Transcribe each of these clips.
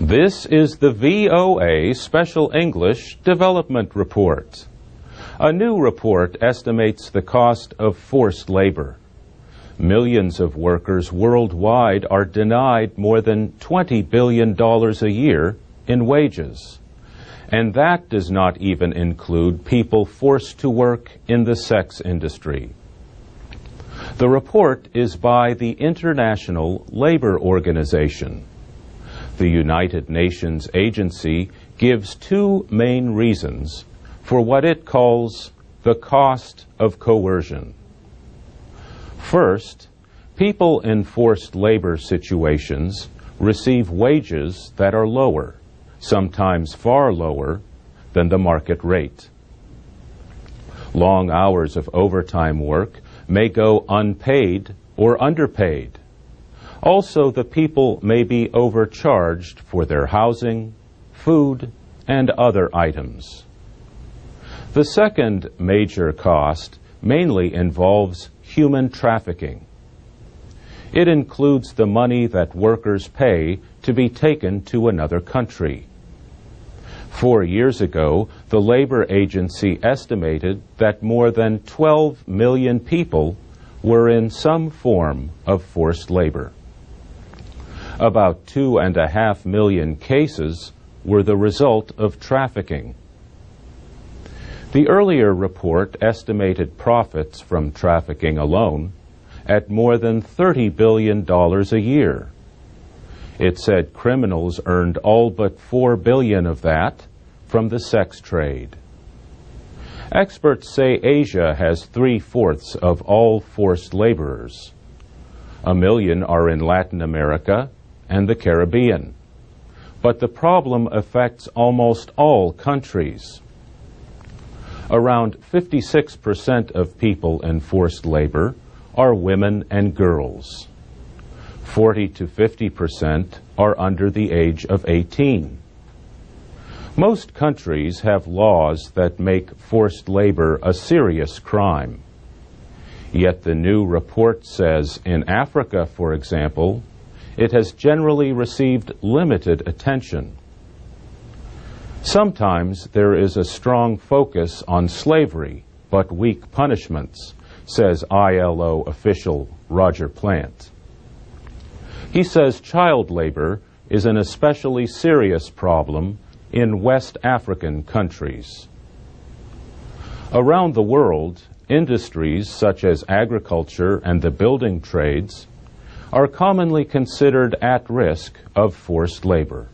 This is the VOA Special English Development Report. A new report estimates the cost of forced labor. Millions of workers worldwide are denied more than $20 billion a year in wages. And that does not even include people forced to work in the sex industry. The report is by the International Labor Organization. The United Nations agency gives two main reasons for what it calls the cost of coercion. First, people in forced labor situations receive wages that are lower, sometimes far lower, than the market rate. Long hours of overtime work may go unpaid or underpaid. Also, the people may be overcharged for their housing, food, and other items. The second major cost mainly involves human trafficking. It includes the money that workers pay to be taken to another country. 4 years ago, the labor agency estimated that more than 12 million people were in some form of forced labor. About 2.5 million cases were the result of trafficking. The earlier report estimated profits from trafficking alone at more than $30 billion a year. It said criminals earned all but $4 billion of that from the sex trade. Experts say Asia has 3/4 of all forced laborers. 1 million are in Latin America and the Caribbean. But the problem affects almost all countries. Around 56% of people in forced labor are women and girls. 40 to 50% are under the age of 18. Most countries have laws that make forced labor a serious crime. Yet the new report says in Africa, for example, it has generally received limited attention. Sometimes there is a strong focus on slavery, but weak punishments, says ILO official Roger Plant. He says child labor is an especially serious problem in West African countries. Around the world, industries such as agriculture and the building trades are commonly considered at risk of forced labor.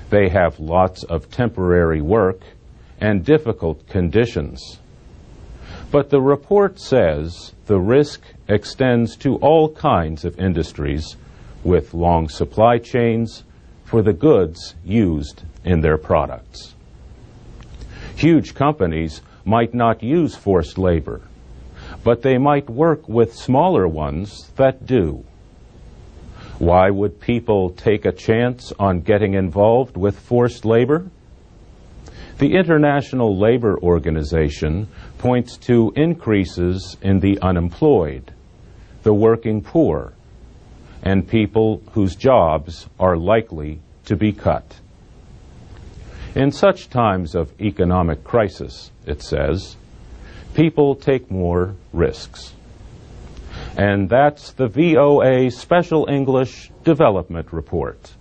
They have lots of temporary work and difficult conditions. But the report says the risk extends to all kinds of industries with long supply chains for the goods used in their products. Huge companies might not use forced labor, but they might work with smaller ones that do. Why would people take a chance on getting involved with forced labor? The International Labor Organization points to increases in the unemployed, the working poor, and people whose jobs are likely to be cut. In such times of economic crisis, it says, people take more risks. And that's the VOA Special English Development Report.